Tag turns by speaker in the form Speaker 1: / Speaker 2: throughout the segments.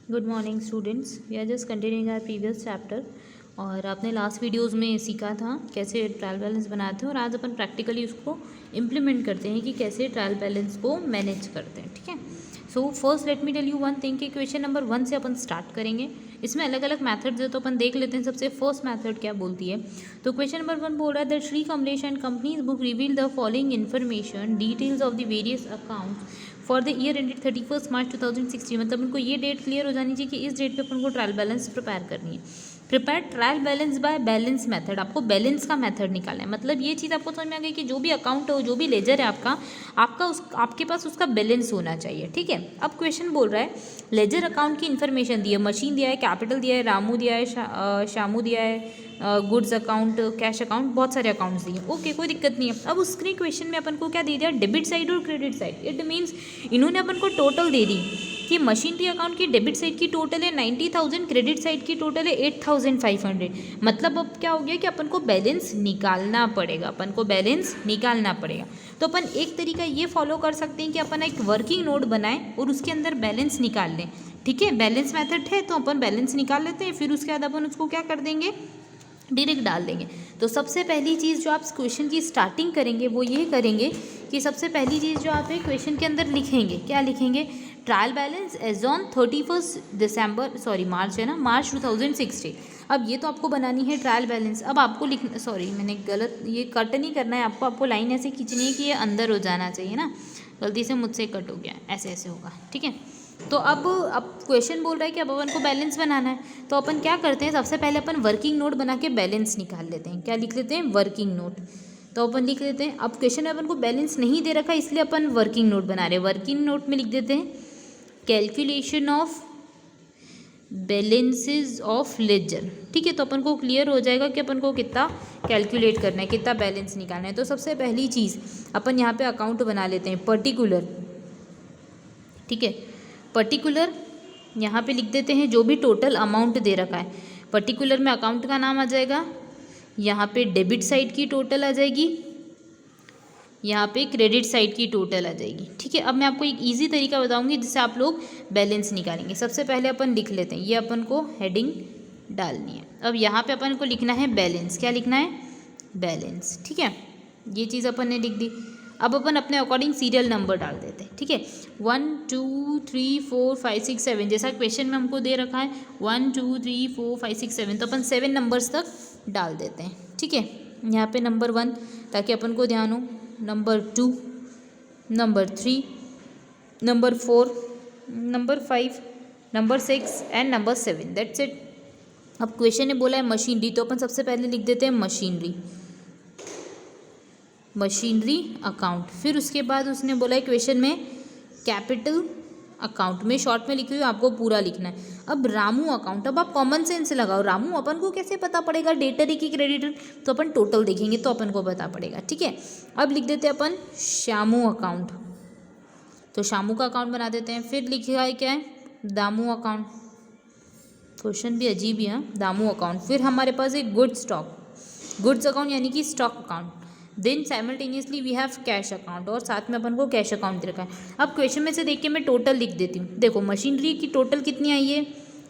Speaker 1: Good morning students, we are just continuing our previous chapter. और आपने last videos में सीखा था कैसे ट्रायल बैलेंस बनाते हैं और आज अपन प्रैक्टिकली उसको इम्प्लीमेंट करते हैं कि कैसे ट्रायल बैलेंस को मैनेज करते हैं। ठीक है, so first let me tell you one thing कि क्वेश्चन नंबर 1 से अपन स्टार्ट करेंगे। इसमें अलग अलग मैथड्स है तो अपन देख लेते हैं सबसे फर्स्ट मैथड क्या बोलती है। तो क्वेश्चन नंबर 1 बोल रहा है that Shri Kamlesh and companies book reveal the following information details of the various accounts for the year ended 31 मार्च 2016। मतलब उनको ये डेट क्लियर हो जानी चाहिए कि इस डेट पे अपन को ट्रायल बैलेंस प्रिपेयर करनी है। Prepare trial balance by balance method, आपको बैलेंस का मेथड निकालना है। मतलब ये चीज़ आपको समझ में आ गई कि जो भी अकाउंट हो, जो भी लेजर है आपके पास उसका बैलेंस होना चाहिए। ठीक है, अब क्वेश्चन बोल रहा है लेजर अकाउंट की इन्फॉर्मेशन दी है, मशीन दिया है, कैपिटल दिया है, रामू दिया है, शामू दिया है, गुड्स अकाउंट, कैश अकाउंट, बहुत सारे अकाउंट्स दिए। ओके, कोई दिक्कत नहीं है। अब उसके क्वेश्चन में अपन को क्या दे दिया, डेबिट साइड और क्रेडिट साइड। इट मीन्स इन्होंने अपन को टोटल दे दी कि मशीनरी अकाउंट की डेबिट साइड की टोटल है 90,000, क्रेडिट साइड की टोटल है 8,500। मतलब अब क्या हो गया कि अपन को बैलेंस निकालना पड़ेगा, तो अपन एक तरीका ये फॉलो कर सकते हैं कि अपन एक वर्किंग नोट बनाएं और उसके अंदर बैलेंस निकाल लें। ठीक है, बैलेंस मेथड है तो अपन बैलेंस निकाल लेते हैं, फिर उसके बाद अपन उसको क्या कर देंगे, डायरेक्ट डाल देंगे। तो सबसे पहली चीज़ जो आप क्वेश्चन की स्टार्टिंग करेंगे वो ये करेंगे कि सबसे पहली चीज़ जो आप क्वेश्चन के अंदर लिखेंगे, क्या लिखेंगे, ट्रायल बैलेंस एज ऑन 31 मार्च है ना, मार्च 2016। अब ये तो आपको बनानी है ट्रायल बैलेंस। अब आपको लिखना, मैंने गलत, ये कट नहीं करना है आपको लाइन ऐसे खींचनी है कि ये अंदर हो जाना चाहिए ना, गलती से मुझसे कट हो गया, ऐसे ऐसे होगा। ठीक है, तो अब क्वेश्चन बोल रहा है कि अब अपन को बैलेंस बनाना है, तो अपन क्या करते हैं, सबसे पहले अपन वर्किंग नोट बना के बैलेंस निकाल लेते हैं। क्या लिख लेते हैं, वर्किंग नोट। तो अपन लिख लेते हैं, अब क्वेश्चन में अपन को बैलेंस नहीं दे रखा इसलिए अपन वर्किंग नोट बना रहे हैं। वर्किंग नोट में लिख देते हैं calculation of balances of ledger. ठीक है, तो अपन को क्लियर हो जाएगा कि अपन को कितना कैलकुलेट करना है, कितना बैलेंस निकालना है। तो सबसे पहली चीज़ अपन यहाँ पे अकाउंट बना लेते हैं पर्टिकुलर। ठीक है, पर्टिकुलर यहाँ पे लिख देते हैं जो भी टोटल अमाउंट दे रखा है। पर्टिकुलर में अकाउंट का नाम आ जाएगा, यहाँ पे डेबिट साइड की टोटल आ जाएगी, यहाँ पे क्रेडिट साइड की टोटल आ जाएगी। ठीक है, अब मैं आपको एक इजी तरीका बताऊंगी जिससे आप लोग बैलेंस निकालेंगे। सबसे पहले अपन लिख लेते हैं, ये अपन को हेडिंग डालनी है। अब यहाँ पे अपन को लिखना है बैलेंस। क्या लिखना है, बैलेंस। ठीक है, ये चीज़ अपन ने लिख दी। अब अपन अपने अकॉर्डिंग सीरियल नंबर डाल देते हैं। ठीक है, 1 2 3 4 5 6 7 जैसा क्वेश्चन में हमको दे रखा है 1 2 3 4 5 6 7, तो अपन 7 नंबर्स तक डाल देते हैं। ठीक है, यहाँ पे नंबर 1 ताकि अपन को ध्यान हो, number 2, number 3, number 4, number 5, number 6 and number 7। That's it. अब क्वेश्चन ने बोला है मशीनरी, तो अपन सबसे पहले लिख देते हैं मशीनरी अकाउंट। फिर उसके बाद उसने बोला है क्वेश्चन में कैपिटल अकाउंट, में शॉर्ट में लिखी हुई, आपको पूरा लिखना है। अब रामू अकाउंट, अब आप कॉमन सेंस लगाओ, रामू अपन को कैसे पता पड़ेगा डेटर है कि क्रेडिटर, तो अपन टोटल देखेंगे तो अपन को पता पड़ेगा। ठीक है, अब लिख देते हैं अपन श्यामू अकाउंट, तो श्यामू का अकाउंट बना देते हैं। फिर लिखा है क्या है, दामू अकाउंट, क्वेश्चन भी अजीब ही है, दामू अकाउंट। फिर हमारे पास एक गुड्स अकाउंट यानी कि stock account. Then simultaneously we have cash account, और साथ में अपन को कैश अकाउंट दे रखा है। अब क्वेश्चन में से देख के मैं टोटल लिख देती हूँ। देखो मशीनरी की टोटल कितनी आई है,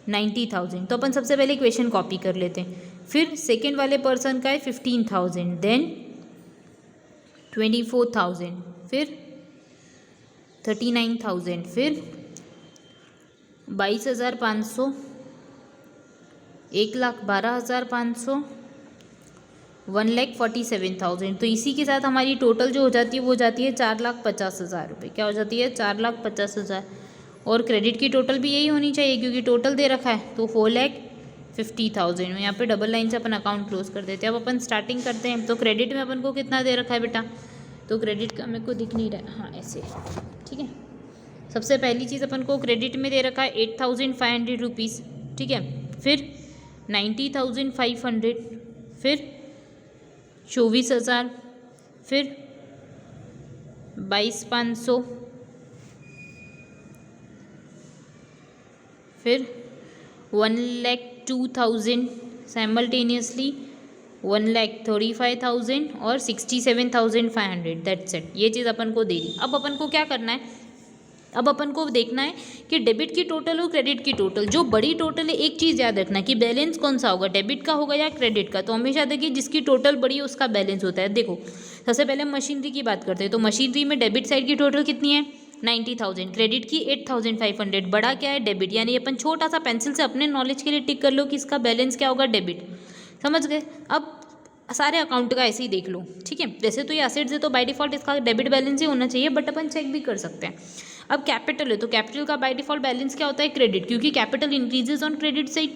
Speaker 1: 90,000, तो अपन सबसे पहले क्वेश्चन कॉपी कर लेते हैं। फिर सेकेंड वाले पर्सन का है 15,000, देन 24,000, फिर 39,000, फिर 22,500, 1,12,500, 1,47,000। तो इसी के साथ हमारी टोटल जो हो जाती है वो जाती है 4,50,000 रुपये। क्या हो जाती है, 4,50,000। और क्रेडिट की टोटल भी यही होनी चाहिए क्योंकि टोटल दे रखा है, तो 4,50,000। यहाँ पे डबल लाइन से अपन अकाउंट क्लोज कर देते हैं। अब अपन स्टार्टिंग करते हैं। तो क्रेडिट में अपन को कितना दे रखा है बेटा, तो क्रेडिट का मेरे को दिख नहीं रहा, हाँ ऐसे। ठीक है, सबसे पहली चीज़ अपन को क्रेडिट में दे रखा है 8,500 रुपीज़। ठीक है, फिर 90,500, फिर 24,000, फिर 22,500, फिर 1,02,000, साइमल्टेनियसली 1,35,000 और 67,500। दैट्स इट, ये चीज़ अपन को दे दी। अब अपन को क्या करना है, अब अपन को देखना है कि डेबिट की टोटल और क्रेडिट की टोटल, जो बड़ी टोटल है एक चीज़ याद रखना कि बैलेंस कौन सा होगा, डेबिट का होगा या क्रेडिट का। तो हमेशा देखिए जिसकी टोटल बड़ी है उसका बैलेंस होता है। देखो सबसे पहले मशीनरी की बात करते हैं, तो मशीनरी में डेबिट साइड की टोटल कितनी है 90,000, क्रेडिट की 8,500। बड़ा क्या है डेबिट, यानी अपन छोटा सा पेंसिल से अपने नॉलेज के लिए टिक कर लो कि इसका बैलेंस क्या होगा डेबिट। समझ गए। अब सारे अकाउंट का ऐसे ही देख लो, ठीक है। वैसे तो ये असेट्स है तो बाय डिफॉल्ट इसका डेबिट बैलेंस ही होना चाहिए, बट अपन चेक भी कर सकते हैं। अब कैपिटल है तो कैपिटल का बाय डिफॉल्ट बैलेंस क्या होता है क्रेडिट, क्योंकि capital increases on credit side,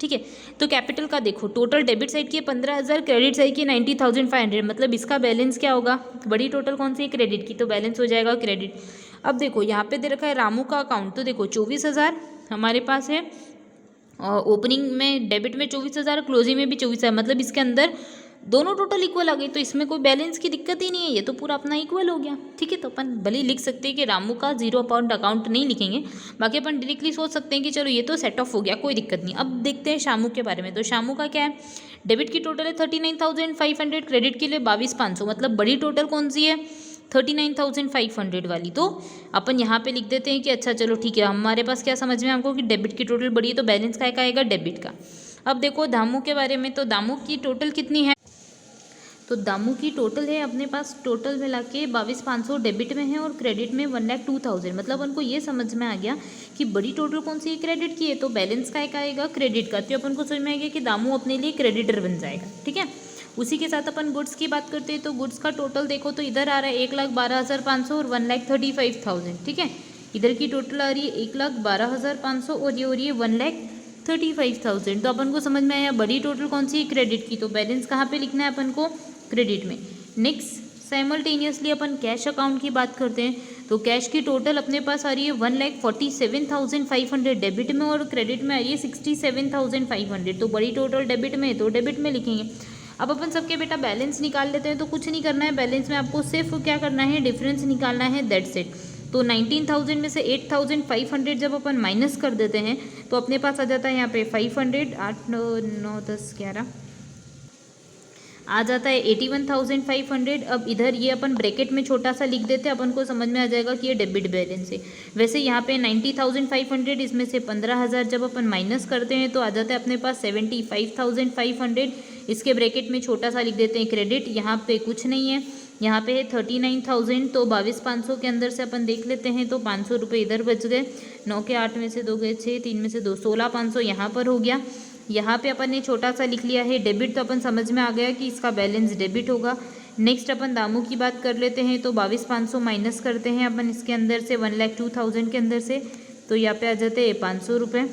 Speaker 1: ठीक है। तो कैपिटल का देखो टोटल डेबिट साइड की 15,000, क्रेडिट साइड की 90,500, मतलब इसका बैलेंस क्या होगा, बड़ी टोटल कौन सी है क्रेडिट की, तो बैलेंस हो जाएगा क्रेडिट। अब देखो यहाँ पे दे रखा है रामू का अकाउंट, तो देखो 24,000 हमारे पास है, ओपनिंग में डेबिट में 24,000, क्लोजिंग में भी 24,000, मतलब इसके अंदर दोनों टोटल इक्वल आ गई, तो इसमें कोई बैलेंस की दिक्कत ही नहीं है, ये तो पूरा अपना इक्वल हो गया, ठीक है। तो अपन भले ही लिख सकते हैं कि रामू का जीरो अकाउंट नहीं लिखेंगे, बाकी अपन डायरेक्टली सोच सकते हैं कि चलो ये तो सेट ऑफ हो गया, कोई दिक्कत नहीं। अब देखते हैं शामू के बारे में, तो शामू का क्या है, डेबिट की टोटल है 39,500, क्रेडिट के लिए 22,500, मतलब बड़ी टोटल कौन सी है 39,500 वाली। तो अपन यहाँ पे लिख देते हैं कि अच्छा चलो ठीक है, हमारे पास क्या समझ में हमको कि डेबिट की टोटल बड़ी है तो बैलेंस क्या आएगा डेबिट का। अब देखो दामू के बारे में, तो दामू की टोटल कितनी है, तो दामू की टोटल है अपने पास टोटल मिला के 22,500 डेबिट में है और क्रेडिट में 1,02,000, मतलब उनको ये समझ में आ गया कि बड़ी टोटल कौन सी है क्रेडिट की है, तो बैलेंस का आएगा क्रेडिट का। तो अपन को समझ में आ गया कि दामू अपने लिए क्रेडिटर बन जाएगा, ठीक है। उसी के साथ अपन गुड्स की बात करते हैं, तो गुड्स का टोटल देखो तो इधर आ रहा है 1,12,500 और 1,35,000, ठीक है। इधर की टोटल आ रही है 1,12,500 और ये हो रही है 1,35,000। तो अपन को समझ में आया बड़ी टोटल कौन सी है क्रेडिट की, तो बैलेंस कहाँ पे लिखना है अपन को क्रेडिट में। नेक्स्ट साइमल्टेनियसली अपन कैश अकाउंट की बात करते हैं, तो कैश की टोटल अपने पास आ रही है 1,47,500 डेबिट में और क्रेडिट में आ रही है 67,500। तो बड़ी टोटल डेबिट में तो डेबिट में लिखेंगे। अब अपन सबके बेटा बैलेंस निकाल लेते हैं, तो कुछ नहीं करना है, बैलेंस में आपको सिर्फ क्या करना है डिफरेंस निकालना है, दैट्स इट। तो 19,000 में से 8,500 जब अपन माइनस कर देते हैं तो अपने पास आ जाता है यहाँ पे 500, 8 9 10 11 आ जाता है 81,500। अब इधर ये अपन ब्रैकेट में छोटा सा लिख देते हैं, अपन को समझ में आ जाएगा कि ये डेबिट बैलेंस है। वैसे यहाँ पे 90,500, इसमें से 15,000 जब अपन माइनस करते हैं तो आ जाता है अपने पास 75,500। इसके ब्रैकेट में छोटा सा लिख देते हैं क्रेडिट, यहाँ पे कुछ नहीं है, यहाँ पे है 39,000, तो 22,500 के अंदर से अपन देख लेते हैं, तो 500 रुपये इधर बच गए, 9 के 8 में से 2 गए 6, 3 में से 2, 16,500 यहाँ पर हो गया। यहाँ पे अपन ने छोटा सा लिख लिया है डेबिट, तो अपन समझ में आ गया कि इसका बैलेंस डेबिट होगा। नेक्स्ट अपन दामू की बात कर लेते हैं, तो 22,500 माइनस करते हैं अपन इसके अंदर से 1,02,000 के अंदर से, तो यहाँ पे आ जाते हैं 500 रुपये,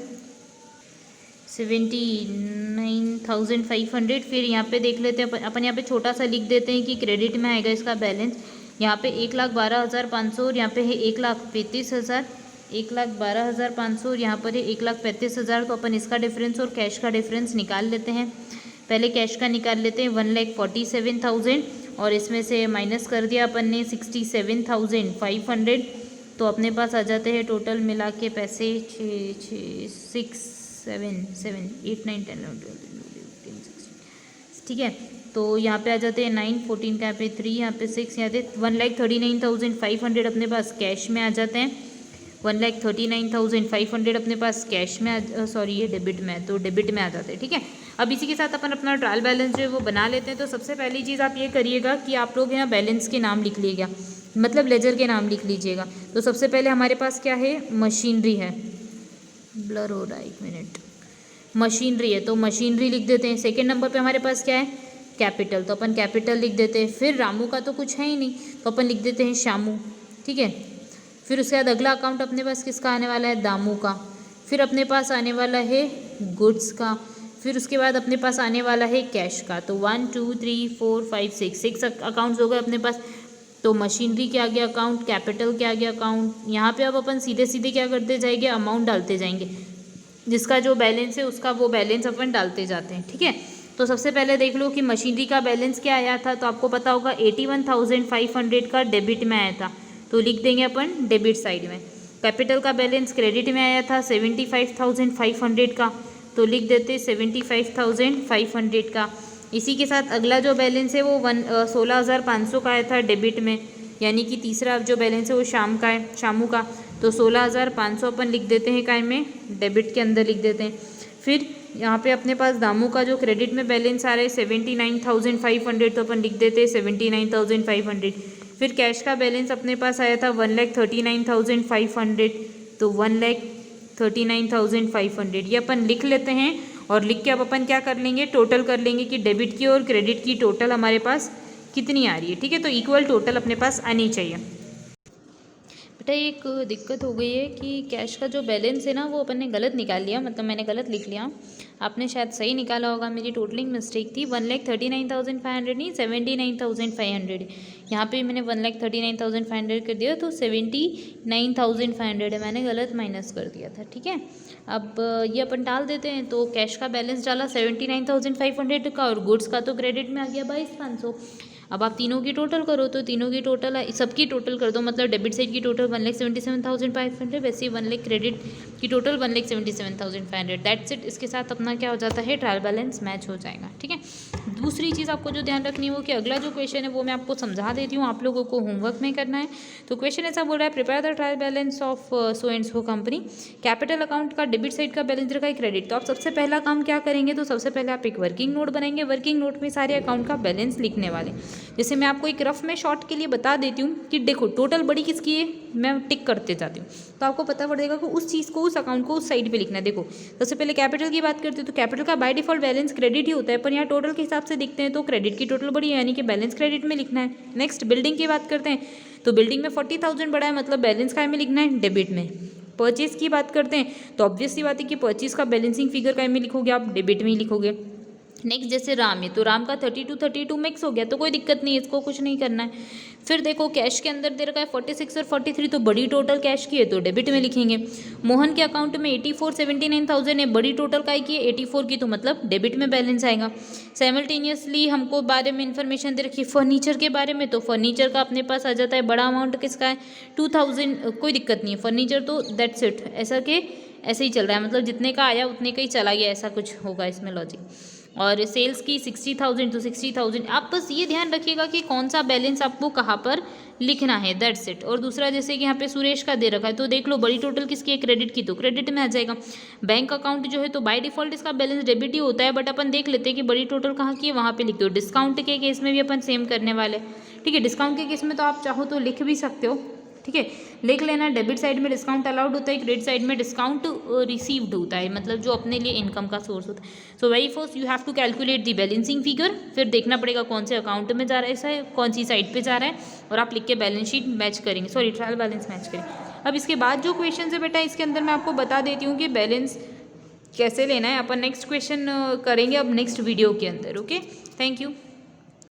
Speaker 1: 79,500। फिर यहाँ पे देख लेते हैं अपन यहाँ पे छोटा सा लिख देते हैं कि क्रेडिट में आएगा इसका बैलेंस, यहाँ पे 1,12,500 और यहाँ पे है 1,35,000, 1,12,500 और यहाँ पर है 1,35,000। तो अपन इसका डिफरेंस और कैश का डिफरेंस निकाल लेते हैं। पहले कैश का निकाल लेते हैं 1,47,000 और इसमें से माइनस कर दिया अपन ने 67,500, तो अपने पास आ जाते हैं टोटल मिला के पैसे 6 7 8 9 10 11 12 ठीक है। तो यहाँ पे आ जाते हैं 9 14 यहाँ पे 3 यहाँ पे 6, यहाँ पे 1,39,500 अपने पास कैश में आ जाते हैं, 1,39,500 अपने पास कैश में सॉरी ये डेबिट में, तो डेबिट में आ जाते हैं, ठीक है। अब इसी के साथ अपन अपना ट्रायल बैलेंस जो है वो बना लेते हैं। तो सबसे पहली चीज़ आप ये करिएगा कि आप लोग यहाँ बैलेंस के नाम लिख लीजिएगा, मतलब लेजर के नाम लिख लीजिएगा। तो सबसे पहले हमारे पास क्या है मशीनरी है, ब्लर हो रहा है 1 मिनट, मशीनरी है तो मशीनरी लिख देते हैं। सेकेंड नंबर पे हमारे पास क्या है कैपिटल, तो अपन कैपिटल लिख देते हैं। फिर रामू का तो कुछ है ही नहीं तो अपन लिख देते हैं शामू, ठीक है। फिर उसके बाद अगला अकाउंट अपने पास किसका आने वाला है दामू का, फिर अपने पास आने वाला है गुड्स का, फिर उसके बाद अपने पास आने वाला है कैश का। तो 1 2 3 4 5 6 अकाउंट्स हो गए अपने पास। तो मशीनरी के आगे अकाउंट, कैपिटल के आगे अकाउंट, यहाँ पे अब अपन सीधे सीधे क्या करते जाएंगे अमाउंट डालते जाएंगे, जिसका जो बैलेंस है उसका वो बैलेंस अपन डालते जाते हैं, ठीक है। तो सबसे पहले देख लो कि मशीनरी का बैलेंस क्या आया था, तो आपको पता होगा 81,500 का डेबिट में आया था, तो लिख देंगे अपन डेबिट साइड में। कैपिटल का बैलेंस क्रेडिट में आया था 75,500 का, तो लिख देते 75,500 का। इसी के साथ अगला जो बैलेंस है वो 16,500 का आया था डेबिट में, यानी कि तीसरा जो बैलेंस है वो शामू का। तो 16,500 अपन लिख देते हैं काय में, डेबिट के अंदर लिख देते हैं। फिर यहाँ पे अपने पास दामू का जो क्रेडिट में बैलेंस आ रहा है 79,500, तो अपन लिख देते हैं 79,500। फिर कैश का बैलेंस अपने पास आया था 1,39,500, तो 1,39,500 ये अपन लिख लेते हैं। और लिख के अब अपन क्या कर लेंगे, टोटल कर लेंगे कि डेबिट की और क्रेडिट की टोटल हमारे पास कितनी आ रही है। ठीक है, तो इक्वल टोटल अपने पास आनी चाहिए। बेटा एक दिक्कत हो गई है कि कैश का जो बैलेंस है ना वो अपन ने गलत निकाल लिया, मतलब मैंने गलत लिख लिया, आपने शायद सही निकाला होगा, मेरी टोटलिंग मिस्टेक थी। 1,39,500 नहीं 79,500, यहाँ पे मैंने 1,39,500 कर दिया, तो 79,500 है, मैंने गलत माइनस कर दिया था। ठीक है, अब ये अपन डाल देते हैं। तो कैश का बैलेंस डाला 79,500 का, और गुड्स का तो क्रेडिट में आ गया 22,500। अब आप तीनों की टोटल करो, तो तीनों की टोटल सबकी टोटल कर दो, मतलब डेबिट साइड की टोटल 1,77,500, वैसे ही 1 लाख क्रेडिट की टोटल 1,77,500। That's it. इसके साथ अपना क्या हो जाता है, ट्रायल बैलेंस मैच हो जाएगा। ठीक है, दूसरी चीज़ आपको जो ध्यान रखनी है वो कि अगला जो क्वेश्चन है वो मैं आपको समझा देती हूँ, आप लोगों को होमवर्क में करना है। तो क्वेश्चन ऐसा बोल रहा है, prepare the trial balance of so and so company. Capital account का डेबिट साइड का बैलेंस रखा है क्रेडिट। तो आप सबसे पहला काम क्या करेंगे, तो सबसे पहले आप एक वर्किंग नोट बनाएंगे। वर्किंग नोट में सारे अकाउंट का बैलेंस लिखने वाले। जैसे मैं आपको एक रफ में शॉर्ट के लिए बता देती हूँ कि देखो टोटल बड़ी किसकी है, मैं टिक करते जाती हूँ तो आपको पता पड़ेगा कि उस चीज़ को, उस अकाउंट को उस साइड पे लिखना है। देखो सबसे पहले कैपिटल की बात करते हैं, तो कैपिटल का बाय डिफॉल्ट बैलेंस क्रेडिट ही होता है, पर यहाँ टोटल के हिसाब से देखते हैं तो क्रेडिट की टोटल बड़ी है, यानी कि बैलेंस क्रेडिट में लिखना है। नेक्स्ट बिल्डिंग की बात करते हैं, तो बिल्डिंग में 40,000 बड़ा है, मतलब बैलेंस काय में लिखना है, डेबिट में। परचेज की बात करते हैं, तो ऑब्वियस सी बात है कि परचेज का बैलेंसिंग फिगर काय में लिखोगे आप, डेबिट में ही लिखोगे। नेक्स्ट जैसे राम है, तो राम का 32 मिक्स हो गया, तो कोई दिक्कत नहीं है, इसको कुछ नहीं करना है। फिर देखो कैश के अंदर दे रखा है 46 और 43, तो बड़ी टोटल कैश की है तो डेबिट में लिखेंगे। मोहन के अकाउंट में 79,000 है, बड़ी टोटल काय की है 84 की, तो मतलब डेबिट में बैलेंस आएगा। साइमल्टेनियसली हमको बारे में इन्फॉर्मेशन दे रखी है फर्नीचर के बारे में, तो फर्नीचर का अपने पास आ जाता है बड़ा अमाउंट किसका है 2,000, कोई दिक्कत नहीं है फर्नीचर, तो दैट्स इट। ऐसा कि ऐसे ही चल रहा है, मतलब जितने का आया उतने का ही चला गया, ऐसा कुछ होगा इसमें लॉजिक। और सेल्स की 60,000, तो 60,000। आप बस ये ध्यान रखिएगा कि कौन सा बैलेंस आपको कहाँ पर लिखना है, दैट्स इट। और दूसरा जैसे कि यहाँ पे सुरेश का दे रखा है, तो देख लो बड़ी टोटल किसकी है, क्रेडिट की, तो क्रेडिट में आ जाएगा। बैंक अकाउंट जो है तो बाय डिफॉल्ट इसका बैलेंस डेबिट ही होता है, बट अपन देख लेते हैं कि बड़ी टोटल कहाँ की है, वहाँ पे लिख दो। डिस्काउंट के केस में भी अपन सेम करने वाले। ठीक है, डिस्काउंट के केस में तो आप चाहो तो लिख भी सकते हो। ठीक है, लिख लेना, डेबिट साइड में डिस्काउंट अलाउड होता है, क्रेडिट साइड में डिस्काउंट रिसीव्ड होता है, मतलब जो अपने लिए इनकम का सोर्स होता है। So very first you have to calculate the balancing figure, फिर देखना पड़ेगा कौन से अकाउंट में जा रहा है, कौन सी साइड पे जा रहा है, और आप लिख के बैलेंस शीट मैच करेंगे, सॉरी ट्रायल बैलेंस मैच करेंगे। अब इसके बाद जो क्वेश्चन है बेटा, इसके अंदर मैं आपको बता देती हूँ कि बैलेंस कैसे लेना है। अपन नेक्स्ट क्वेश्चन करेंगे अब नेक्स्ट वीडियो के अंदर। Okay, thank you.